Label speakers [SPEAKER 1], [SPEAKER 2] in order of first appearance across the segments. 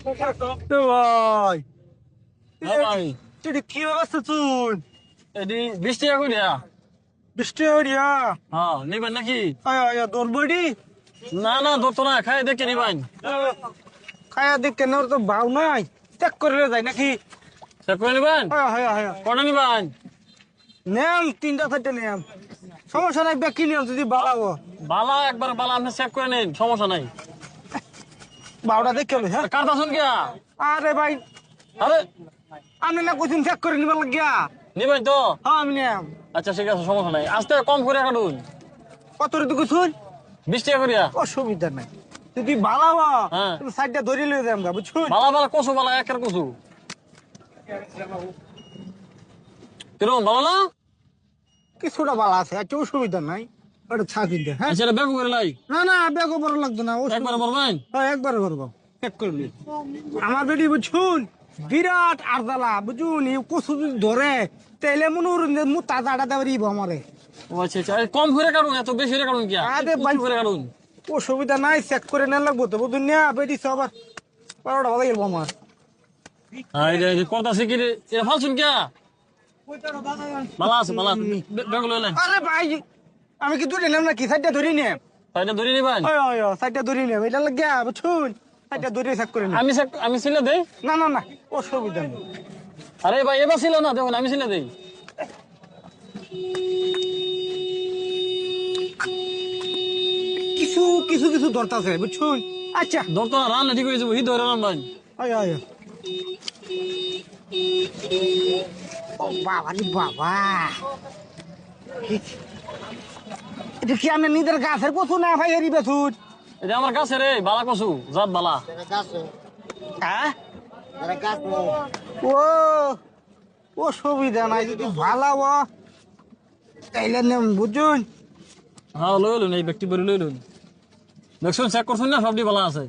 [SPEAKER 1] ভাই
[SPEAKER 2] ভাই
[SPEAKER 1] তুই কি অবস্থা তুই
[SPEAKER 2] এডি 20 টাকা কইরা।
[SPEAKER 1] বৃষ্টি হরিয়া
[SPEAKER 2] হ্যাঁ নিবেন নাকি?
[SPEAKER 1] আয় আয় দরবড়ি
[SPEAKER 2] না না ধরতো না, খাই দেখে নিবেন।
[SPEAKER 1] খায়া দেখ কেন তো ভাও নাই চেক করে যায় নাকি
[SPEAKER 2] চেক করে নিবেন।
[SPEAKER 1] হ্যাঁ হ্যাঁ হ্যাঁ
[SPEAKER 2] কটা নিবেন?
[SPEAKER 1] নেম তিনটা চারটে নেম সমস্যা নাই ব্যাগ কিনে যদি বাড়াবো
[SPEAKER 2] বালা একবার বালা আপনি চেক করে নিন, সমস্যা নাই।
[SPEAKER 1] বারোটা দেখে হ্যাঁ
[SPEAKER 2] কারটা শুন গিয়া।
[SPEAKER 1] আরে ভাই
[SPEAKER 2] আরে
[SPEAKER 1] আমি না কোচিং চেক করে নিবার লাগিয়া
[SPEAKER 2] নিবেন তো?
[SPEAKER 1] হ্যাঁ আমি নেম
[SPEAKER 2] আচ্ছা ঠিক আছে, সমস্যা নাই। আস্তে কম করে কাটুন।
[SPEAKER 1] কত রে তুই শুন
[SPEAKER 2] 20 টাকা করিয়া।
[SPEAKER 1] অসুবিধা নাই যদি বাড়াবো
[SPEAKER 2] হ্যাঁ।
[SPEAKER 1] তুমি সাইডটা ধরে লয়ে যাম গা বুঝছুন
[SPEAKER 2] বালা বালা কসু বালা একের কসু। কিরকম ভালো না?
[SPEAKER 1] কিছুটা বালা আছে একটা অসুবিধা নাই ওটা ছাড় দে হ্যাঁ
[SPEAKER 2] আচ্ছা বেগু করে লাই।
[SPEAKER 1] না না ব্যাগও বড় লাগতো না
[SPEAKER 2] একবার বলবেন?
[SPEAKER 1] হ্যাঁ একবার করবো চেক করবি আমার বেটি বুঝছুন বিরাট আরদালা বুঝুন এই কচু যদি ধরে তাইলে মনে করুন যে মু তাজা আটা দেওয়ার ইব আমারে
[SPEAKER 2] ও আচ্ছা আচ্ছা, এই কম করে কাটুন, এত বেশি করে কাটুন কিয়া?
[SPEAKER 1] আরে
[SPEAKER 2] একটু
[SPEAKER 1] ভাই
[SPEAKER 2] করে কাটুন।
[SPEAKER 1] অসুবিধা নাই চেক করে নেওয়া লাগবো তো বুঝুন না বেটি সবার বারোটা ভালো গেলবো আমার
[SPEAKER 2] এই যে কথা শিখি রে, এটা ফালছুন কিয়া? ভালো আছে ভালো আছে, বেগু লইলেন।
[SPEAKER 1] আরে ভাই আমি কি ধরে নিলাম নাকি সাইডটা ধরি নে
[SPEAKER 2] তাইটা ধরে নিবেন।
[SPEAKER 1] সাইডটা ধরি নে এটা লাগে বুঝছুন সাইডটা ধরে চেক করে নে
[SPEAKER 2] আমি ছিলে দেই।
[SPEAKER 1] না না না অসুবিধা নেই
[SPEAKER 2] আরে ভাই এবার ছিল না, দেখুন আমি ছিলে দেই।
[SPEAKER 1] কিছু কিছু কিছু দরকার আছে বুঝছুন আচ্ছা
[SPEAKER 2] ধরতো না, রান্না ঠিক হয়ে যাবো, হি ধরে রান্না।
[SPEAKER 1] আয় আয় ও বাবা রে বাবা এটা কি আমি নিজের গাছের কচু না ভাই এরি বেছুন
[SPEAKER 2] এটা আমার কাছে রে, বালা কসু, জাত বালা।
[SPEAKER 1] হ্যাঁ ও ও সুবিধা নাই যদি ভালো তাইলে নেম বুঝুন
[SPEAKER 2] হ্যাঁ লইলুন, এই ব্যক্তি বলে লইলুন। দেখছুন চেক করছুন না, সবটি বালা আছে।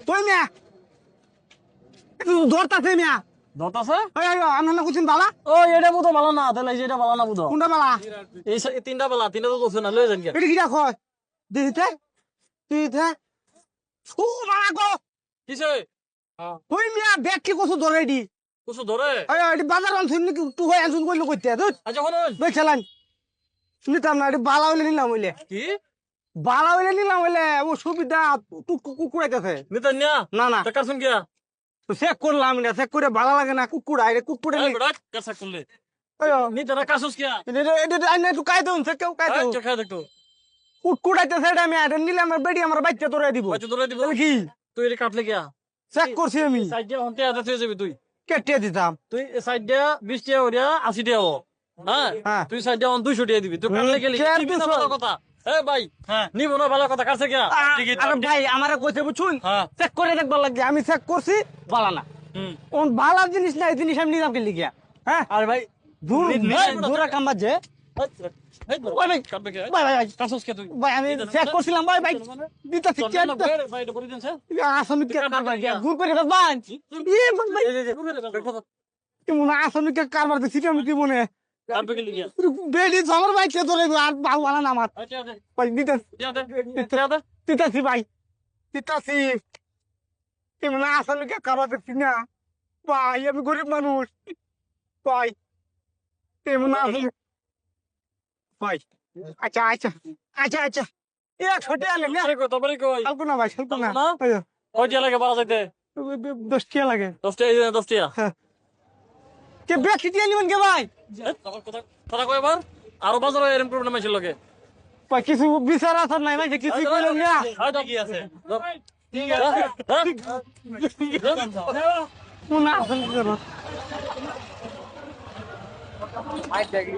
[SPEAKER 1] তুই মিয়া ধরতাছে মিয়া
[SPEAKER 2] ধরত আছে?
[SPEAKER 1] আমি না কুচিন বালা
[SPEAKER 2] ও এটা বুধ বালা না, তাহলে এই যে এটা বালা না বুধ।
[SPEAKER 1] কোনটা বালা
[SPEAKER 2] এই তিনটা বালা, তিনটা তো করছে না, লয়ে যান গিয়া।
[SPEAKER 1] এটা কি রাখ দিতে দিতে ও বালা গো
[SPEAKER 2] কিসে?
[SPEAKER 1] তুই মিয়া ব্যাগ কি কচু ধরে দি
[SPEAKER 2] কসু ধরে?
[SPEAKER 1] এটি বাজার আনছুন নাকি তুই হয়ে আনছুন কইলে কইতে তুই
[SPEAKER 2] আচ্ছা শুনুন।
[SPEAKER 1] বেচালান নিতাম না এটি বালা হইলে নিলাম হইলে
[SPEAKER 2] কি?
[SPEAKER 1] বালা হইলে নিলাম হইলে ও সুবিধা কুকুরাইতেছে
[SPEAKER 2] নিতেন না?
[SPEAKER 1] না না
[SPEAKER 2] তা কারছুন গিয়া।
[SPEAKER 1] চেক করলাম না চেক করে ভালো লাগে না কুকুরাই রে কুকুরে
[SPEAKER 2] এই বেটা, কারছাক করলে। নিতে না কারছুস কিয়া?
[SPEAKER 1] একটু কাই দেউন চেক কেউ কাই দেউন
[SPEAKER 2] আচ্ছা খাই দেখতো।
[SPEAKER 1] কুকুরাইতেছে এটা আমি এটা নিলে আমার বেটি আমার বাচ্চা তোরা দিব
[SPEAKER 2] বাচ্চা ধরে দিব।
[SPEAKER 1] তাহলে কি
[SPEAKER 2] তুই এটা কাটলে কিয়া?
[SPEAKER 1] চেক করছি আমি
[SPEAKER 2] সাইড দিয়া হন্তে আদা তুই যাবি তুই।
[SPEAKER 1] কেটে দিতাম
[SPEAKER 2] তুই সাইড দিয়া 20 টাকা করিয়া 80 টাকা হবো। হ্যাঁ
[SPEAKER 1] হ্যাঁ।
[SPEAKER 2] তুই সাইড দিয়া 200 টাকা দিবি। তুই কাটলে গেলি
[SPEAKER 1] কে
[SPEAKER 2] কি বিনা
[SPEAKER 1] 200?
[SPEAKER 2] ভালো কথা। এ ভাই হ্যাঁ নিব না ভালো কথা, কাটছে কিয়া? টিকিট
[SPEAKER 1] আরে ভাই আমারে কইতে বুঝুন
[SPEAKER 2] হ্যাঁ।
[SPEAKER 1] চেক করে দেখবার লাগে আমি চেক করছি বালা না
[SPEAKER 2] হুম।
[SPEAKER 1] কোন বালা জিনিস না এই জিনিস আমি নিলাম কি লিখিয়া হ্যাঁ
[SPEAKER 2] আরে ভাই
[SPEAKER 1] দূর
[SPEAKER 2] নিলাম না।
[SPEAKER 1] দূরা কামবা যে
[SPEAKER 2] এই
[SPEAKER 1] ভাই ভাই
[SPEAKER 2] কাটবে কি?
[SPEAKER 1] ভাই ভাই
[SPEAKER 2] কাটছস কে তুই?
[SPEAKER 1] ভাই আমি চেক করছিলাম ভাই ভাই দিতে ঠিক
[SPEAKER 2] তোর না ভাই ভাই এটা করে দেন স্যার।
[SPEAKER 1] আসামি কে কারবার দিয়া ঘুর করে ভাই ইয়ে ভাই
[SPEAKER 2] এই যে দেখো তো
[SPEAKER 1] কি মনে আসামি কে কারবার দেখছি আমি কি মনে
[SPEAKER 2] কাটবে কি লিগা?
[SPEAKER 1] বেডি আমার ভাই কে ধরে আর বাউ বালা না আমার
[SPEAKER 2] আচ্ছা দে
[SPEAKER 1] ভাই দিতে
[SPEAKER 2] দে।
[SPEAKER 1] দিতেছি ভাই দিতেছি কি মনে আসামি কে কারবার দেখছি না ভাই আমি গরিব মানুষ ভাই এমন আছে ভাই আচ্ছা আচ্ছা আচ্ছা আচ্ছা এ ছোটে আলে না
[SPEAKER 2] আরে কই তবরে কই?
[SPEAKER 1] কালকো না ভাই কালকো না
[SPEAKER 2] না? কই টাকা লাগে বাড়া যাইতে?
[SPEAKER 1] 10 টাকা লাগে
[SPEAKER 2] 10 টাকা এই যে 10 টাকা।
[SPEAKER 1] কে বেশি দিয়ে নিবেন কে ভাই
[SPEAKER 2] তোমার কথা কথা কই এবার? আরো বাজারে এরকম প্রবলেম আছে লগে।
[SPEAKER 1] ভাই কিছু বিচার আছে নাই ভাই কিছু কইলাম না
[SPEAKER 2] হয়তো কি আছে? ঠিক আছে।
[SPEAKER 1] মনে আছে কি